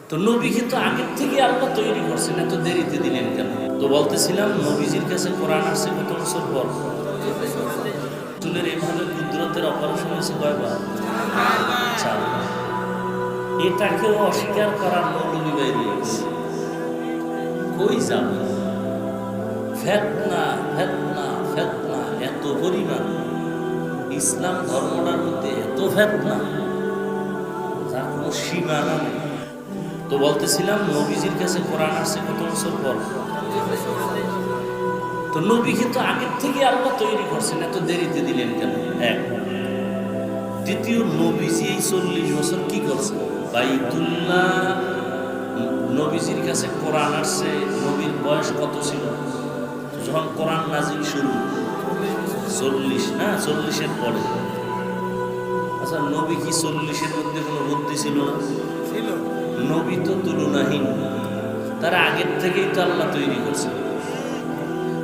তো নবীকে তো আগের থেকে আল্লাহ তৈরি করছেন, এত দেরিতে দিলেন কেন? তো বলতেছিলাম নবীজির কাছে কোরআন আসছে কত বছর পর। চুলের এইভাবে কুদরতের অপারেশন হয়েছে কয়বার? 4 বার। এটাকেও অস্বীকার করার মৌলবী বাইরে গেছে। কই যাবে? ফেতনা ফেতনা ফেতনা এত পরিমাণ, ইসলাম ধর্মটার মধ্যে এত ফেতনা যার কোনো সীমানা নেই। তো বলতেছিলাম নবীজির কাছে কোরআন আসছে কত বছর পর। তো নবীকে তো আগের থেকে আল্লাহ তৈরি করছেন, এত দেরিতে দিলেন কেন? এক। দ্বিতীয়, নবীজি এই 40 বছর কি করছেন? বাইতুল্লাহ নবীজির কাছে কোরআন আসছে, নবীর বয়স কত ছিল যখন কোরআন নাজিল শুরু? 40 না, 40-এর পরে। আচ্ছা, নবী কি 40-এর মধ্যে কোনো বুদ্ধি ছিল না? নবী তো তুলনাহীন, তারা আগের থেকেই তো আল্লাহ তৈরি করছেন,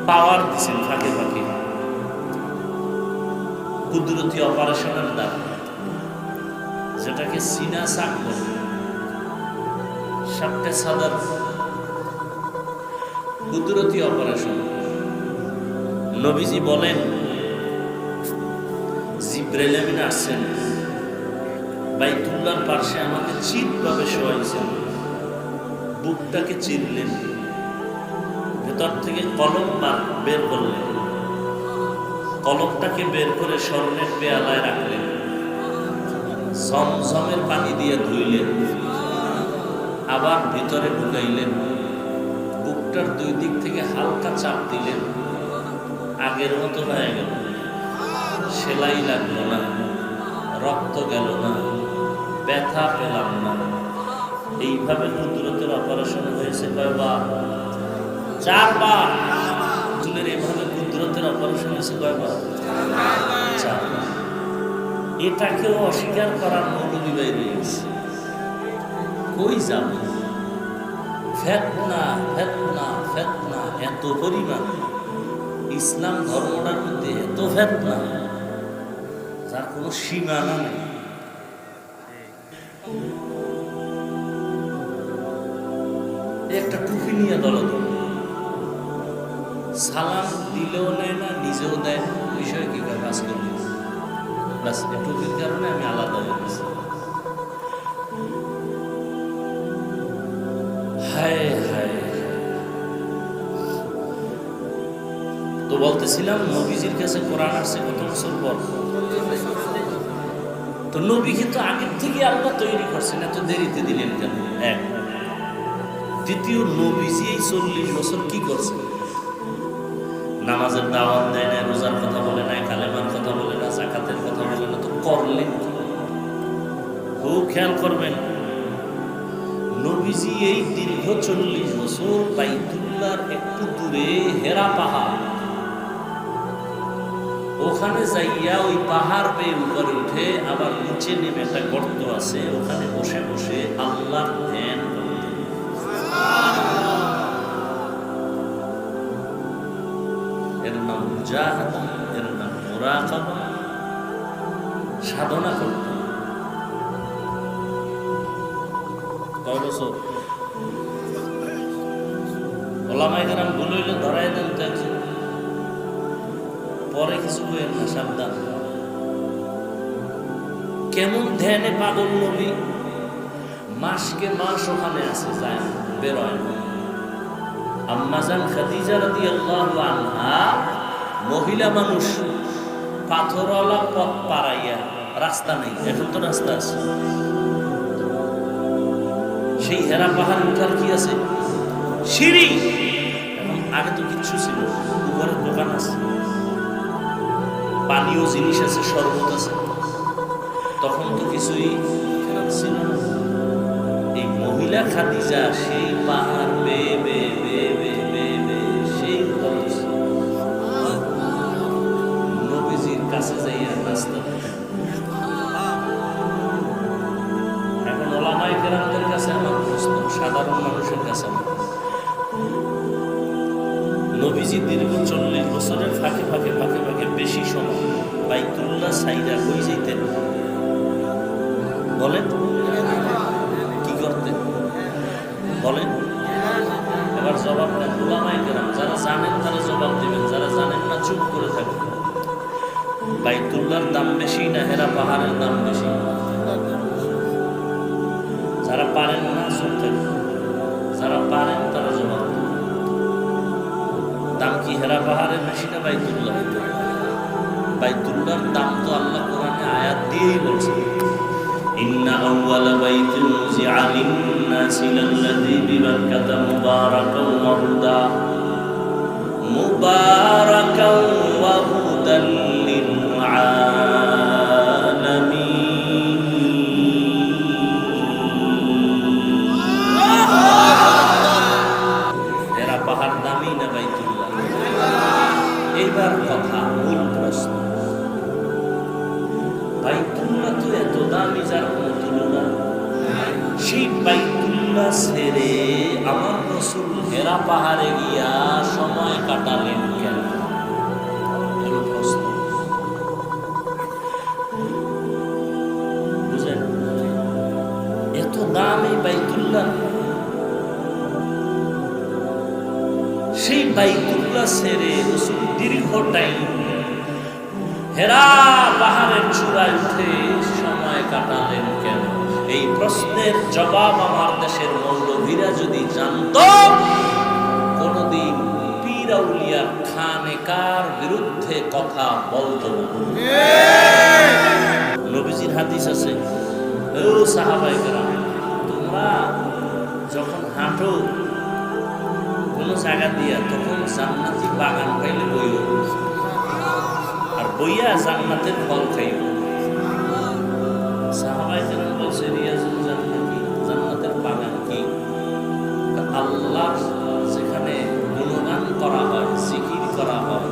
পাওয়ার দিচ্ছেন ফাঁকে ফাঁকে কুদরতি অপারেশনের দ্বারা, যেটাকে সিনা সাক বলে, সাপটে সাদার কুদরতি অপারেশন। নবীজি বলেন, জিব্রাইল আমিন আসছেন, বাইতুল্লাহর পাশে আমাকে চিৎভাবে শোয়াইছেন, বুকটাকে চিরলেন, ভেতর থেকে কলম বের করলেন, কলমটাকে বের করে স্বর্ণের পেয়ালায় রাখলেন, জমজমের পানি দিয়ে ধুইলেন, আবার ভিতরে ঢুকাইলেন, বুকটার 2 দিক থেকে হালকা চাপ দিলেন, আগের মতো হয়ে গেল, সেলাই লাগলো না, রক্ত গেল না, ব্যথা পেলাম না। এইভাবে কুদরতের অপারেশন হয়েছে কয়বার? 4 বার। চুলের এইভাবে কুদরতের অপারেশন হয়েছে কয়বার? 4 বার। এটাকেও অস্বীকার করার মৌলবী বাইরে গেছে। কই যাবে? ফেতনা ফেতনা ফেতনা এত পরিমাণ, ইসলাম ধর্মটার মধ্যে এত ফেতনা যার কোনো সীমানা নেই। একটা টুপি নিয়ে দলদল, সালাম দিলেও নেয় না, নিজেও দেয়, বিষয় কি কাজ করবে? বাস এই টুপির কারণে আমি আলাদা হয়ে গেছি। হায় হায়। তো বলতেছিলাম নবীজির কাছে কোরআন আসছে কত বছর পর। তো নবীকে তো আগের থেকে আল্লাহ তৈরি করছেন, এত দেরিতে দিলেন কেন? এক। দ্বিতীয়, নবীজি এই 40 বছর কি করছেন? নামাজের দাওয়াত দেয় না, রোজার কথা বলে না, কালেমার কথা বলে না, যাকাতের কথা বলে না, তো করলেন কি? খুব খেয়াল করবেন, নবীজি এই দীর্ঘ 40 বছর বাইতুল্লাহর একটু দূরে হেরা পাহাড়, ওখানে যাইয়া ওই পাহাড় বেয়ে উপরে উঠে আবার নিচে নেমে একটা গর্ত আছে, ওখানে বসে বসে আল্লাহর ধ্যান করতেন। এর নাম মুজাহাদা, এর নাম মুরাকাবা, সাধনা করতেন। কয় বছর? ওলামায়ে কেরাম বলইলে ধরাই দেন তো একজন, পরে কিছু কইেন না, সাবধান। কেমন ধ্যানে পাগল নবী, মাসকে মাস ওখানে আছে, যায় না, বেরোয় না। আম্মাজান খাদিজা রাদিয়াল্লাহু আনহা, মহিলা মানুষ, পাথরওয়ালা পথ পাড়াইয়া, রাস্তা নেই, এখন তো রাস্তা আছে, সেই হেরা পাহাড় উঠার কি আছে? সিঁড়ি। এখন আগে তো কিচ্ছু ছিল, উপরে দোকান আছে, পানীয় জিনিস আছে, শরবত আছে, তখন তো কিছুই ছিল না। এই মহিলা খাদিজা সেই পাহাড় বেয়ে বেয়ে বেয়ে বেয়ে বেয়ে বেয়ে সেই নবীজির কাছে যাইয়া রাস্তা। এখন ওলামায়ে কেরামদের কাছে আমার প্রশ্ন, সাধারণ মানুষের কাছে আমার, নবীজি দীর্ঘ 40 বছরের ফাঁকে ফাঁকে ফাঁকে ফাঁকে বেশি সময় বাইতুল্লাহ সাইরা কই যাইতেন? বলেন কি করতেন? বাইতুল্লাহর দাম বেশি না হেরা পাহাড়ের দাম বেশি? যারা পারেন না চুপ থাকবেন, যারা পারেন তারা জবাব দেন। দাম কি হেরা পাহাড়ের বেশি না বাইতুল্লাহ? বাইতুল্লাহর দাম তো আল্লাহ কোরআনে আয়াত দিয়েই বলছেন, ইন্না আউওয়ালা বাইতিন উযিআ লিন-নাসি লাল্লাযী বিবাক্কাতা মুবারাকান ওয়া হুদা মুবারাকান ওয়া হুদাল লিল-আলামিন। এরা পাহাড় দামি না বাইতুল্লাহ? এইবার কথা, মূল প্রশ্ন, বাইতুল্লাহ তো এত দামি যার কোনো তুলনা। সেই বাইতুল্লাহ ছেড়ে আমার রাসূল হেরা পাহাড়ে গিয়া সময় কাটালেন কেন? এর প্রশ্ন বুঝেন? এত দামি বাইতুল্লাহ, সেই বাইতুল্লাহ ছেড়ে রাসূল দীর্ঘ টাইম হেরা পাহাড়ের চূড়ায় উঠে সময় কাটালেন কেন? এই প্রশ্নের জবাব আমার দেশের মৌলভীরা যদি জানত, কোনদিন পীর আউলিয়ার খানেকার বিরুদ্ধে কথা বলত না। নবীজির হাদিস আছে, ও সাহাবায়ে কেরাম, তোমরা যখন হাঁটো কোনো জায়গা দিয়া, তখন জান্নাতি বাগান পাইলে বইও, আর বইয়া জান্নাতের ফল খাইব। সাহাবায়ে কেরাম বলছে, রিয়াজুল জান্নাত কি? জান্নাতের বাগান কি? আল্লাহ যেখানে গুণগান করা হয়, জিকির করা হয়,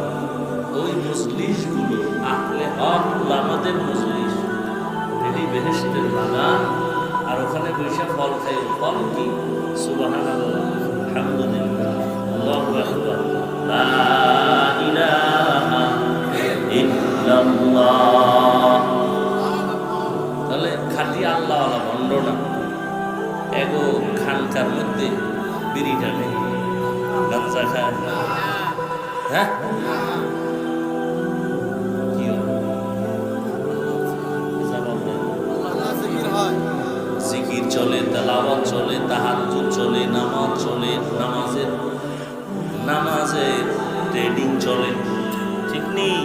ওই মজলিসগুলো আহলে হক উলামাদের মজলিস, এটি বেহেশতের বাগান। আর ওখানে বসে ফল খাইব। ফল কি? সুবহানাল্লাহ, আলহামদুলিল্লাহ, আল্লাহু আকবার, লা ইলাহা ইল্লাল্লাহ। তাহলে খাঁটি আল্লাহওয়ালা ভণ্ড না, এগো খানকার মধ্যে বিড়িটা নেই, গাঁজা খায়। হ্যাঁ, কি জিকির চলে, তেলাওয়াত চলে, তাহাজ্জুদ চলে, নামাজ চলে, নামাজের ট্রেডিং চলে, ঠিক নেই?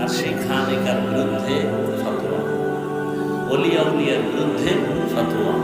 আর সেই খানেকার বিরুদ্ধে ফতোয়া, ওলিয়া উলিয়ার বিরুদ্ধে ফতোয়া।